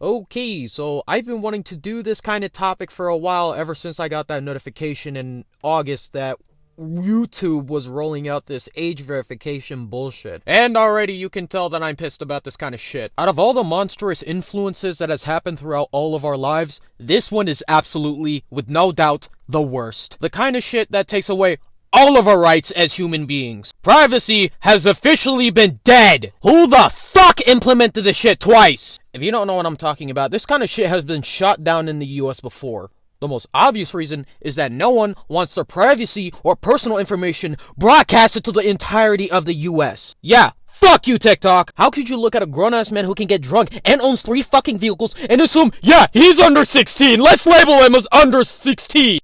Okay, so I've been wanting to do this kind of topic for a while, ever since I got that notification in August that YouTube was rolling out this age verification bullshit. And already you can tell that I'm pissed about this kind of shit. Out of all the monstrous influences that has happened throughout all of our lives, this one is absolutely, with no doubt, the worst. The kind of shit that takes away all of our rights as human beings. Privacy has officially been dead. Who the fuck implemented this shit twice? If you don't know what I'm talking about, this kind of shit has been shot down in the US before. The most obvious reason is that no one wants their privacy or personal information broadcasted to the entirety of the US. Yeah, fuck you, TikTok! How could you look at a grown-ass man who can get drunk and owns 3 fucking vehicles and assume, yeah, he's under 16, let's label him as under 16!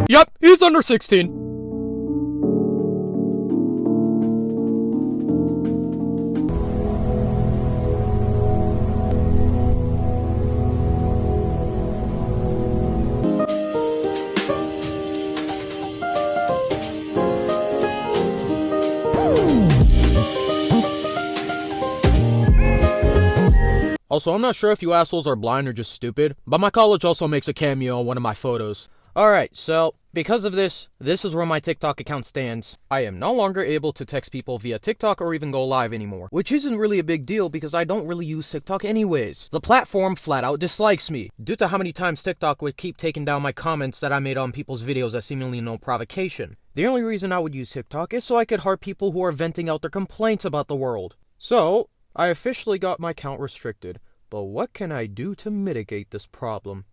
Yep, he's under 16. Also, I'm not sure if you assholes are blind or just stupid, but my college also makes a cameo on one of my photos. Alright, so, because of this is where my TikTok account stands. I am no longer able to text people via TikTok or even go live anymore. Which isn't really a big deal because I don't really use TikTok anyways. The platform flat out dislikes me, due to how many times TikTok would keep taking down my comments that I made on people's videos as seemingly no provocation. The only reason I would use TikTok is so I could heart people who are venting out their complaints about the world. So, I officially got my account restricted. But what can I do to mitigate this problem?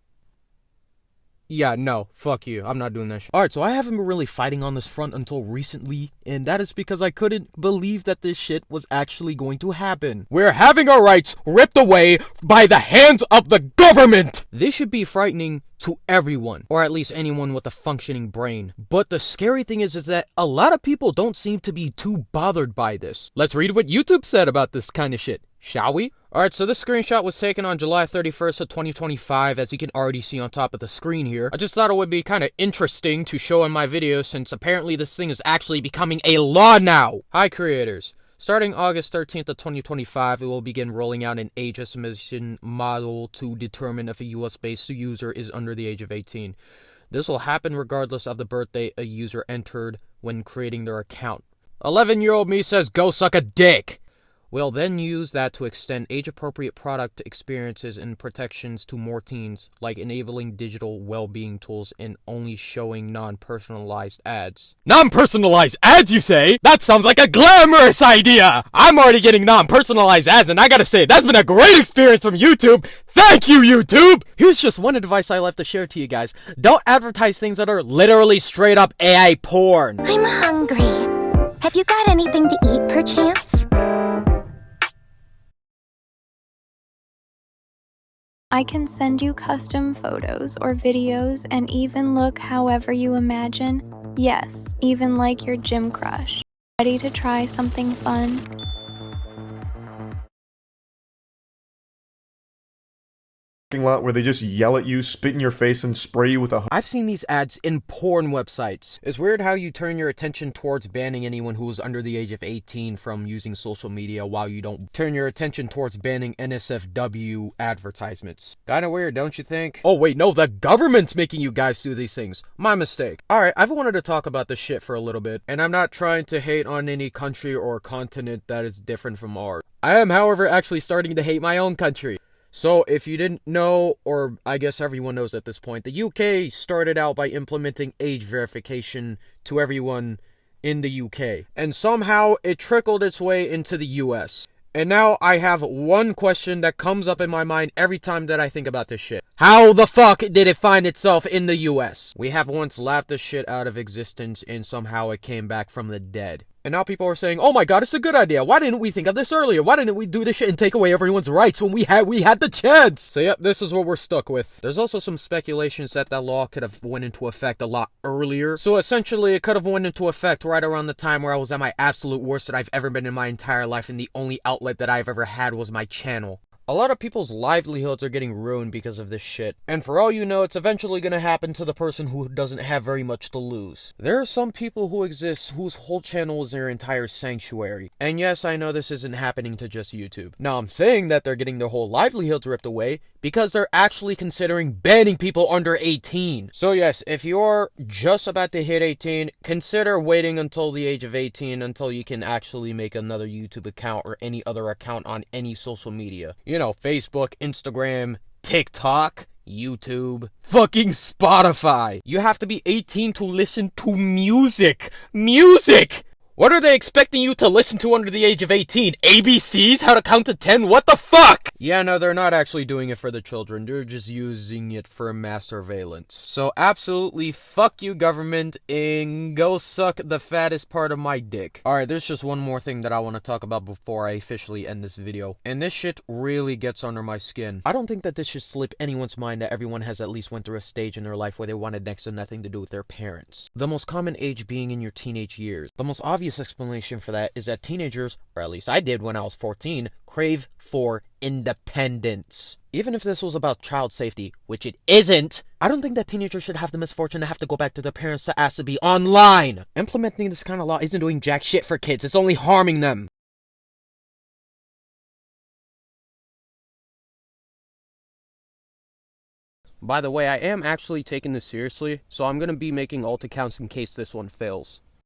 Yeah, no, fuck you, I'm not doing that shit. Alright, so I haven't been really fighting on this front until recently, and that is because I couldn't believe that this shit was actually going to happen. We're having our rights ripped away by the hands of the government! This should be frightening to everyone, or at least anyone with a functioning brain. But the scary thing is that a lot of people don't seem to be too bothered by this. Let's read what YouTube said about this kind of shit, shall we? Alright, so this screenshot was taken on July 31st of 2025, as you can already see on top of the screen here. I just thought it would be kind of interesting to show in my video, since apparently this thing is actually becoming a law now! Hi creators. Starting August 13th of 2025, it will begin rolling out an age estimation model to determine if a US-based user is under the age of 18. This will happen regardless of the birthday a user entered when creating their account. 11-year-old me says go suck a dick! We'll then use that to extend age-appropriate product experiences and protections to more teens, like enabling digital well-being tools and only showing non-personalized ads. Non-personalized ads, you say? That sounds like a glamorous idea! I'm already getting non-personalized ads, and I gotta say, that's been a great experience from YouTube! Thank you, YouTube! Here's just one advice I left to share to you guys. Don't advertise things that are literally straight-up AI porn. I'm hungry. Have you got anything to eat, perchance? I can send you custom photos or videos and even look however you imagine. Yes, even like your gym crush. Ready to try something fun? Lot where they just yell at you, spit in your face, and spray you with a... I've seen these ads in porn websites. It's weird how you turn your attention towards banning anyone who is under the age of 18 from using social media while you don't turn your attention towards banning NSFW advertisements. Kinda weird, don't you think? Oh wait, no, the government's making you guys do these things. My mistake. Alright, I've wanted to talk about this shit for a little bit, and I'm not trying to hate on any country or continent that is different from ours. I am, however, actually starting to hate my own country. So, if you didn't know, or I guess everyone knows at this point, the UK started out by implementing age verification to everyone in the UK. And somehow, it trickled its way into the US. And now, I have one question that comes up in my mind every time that I think about this shit. How the fuck did it find itself in the US? We have once laughed this shit out of existence, and somehow it came back from the dead. And now people are saying, oh my god, it's a good idea. Why didn't we think of this earlier? Why didn't we do this shit and take away everyone's rights when we had the chance? So yep, this is what we're stuck with. There's also some speculations that that law could have went into effect a lot earlier. So essentially, it could have went into effect right around the time where I was at my absolute worst that I've ever been in my entire life, and the only outlet that I've ever had was my channel. A lot of people's livelihoods are getting ruined because of this shit. And for all you know, it's eventually gonna happen to the person who doesn't have very much to lose. There are some people who exist whose whole channel is their entire sanctuary. And yes, I know this isn't happening to just YouTube. Now, I'm saying that they're getting their whole livelihoods ripped away because they're actually considering banning people under 18. So yes, if you're just about to hit 18, consider waiting until the age of 18 until you can actually make another YouTube account or any other account on any social media. You know, Facebook, Instagram, TikTok, YouTube, fucking Spotify. You have to be 18 to listen to music. Music! What are they expecting you to listen to under the age of 18? ABCs? How to count to 10? What the fuck? Yeah, no, they're not actually doing it for the children. They're just using it for mass surveillance. So absolutely fuck you, government, and go suck the fattest part of my dick. Alright, there's just one more thing that I want to talk about before I officially end this video. And this shit really gets under my skin. I don't think that this should slip anyone's mind that everyone has at least went through a stage in their life where they wanted next to nothing to do with their parents. The most common age being in your teenage years. The most obvious explanation for that is that teenagers, or at least I did when I was 14, crave for independence. Even if this was about child safety, which it isn't, I don't think that teenagers should have the misfortune to have to go back to their parents to ask to be online. Implementing this kind of law isn't doing jack shit for kids, it's only harming them. By the way, I am actually taking this seriously, so I'm gonna be making alt accounts in case this one fails.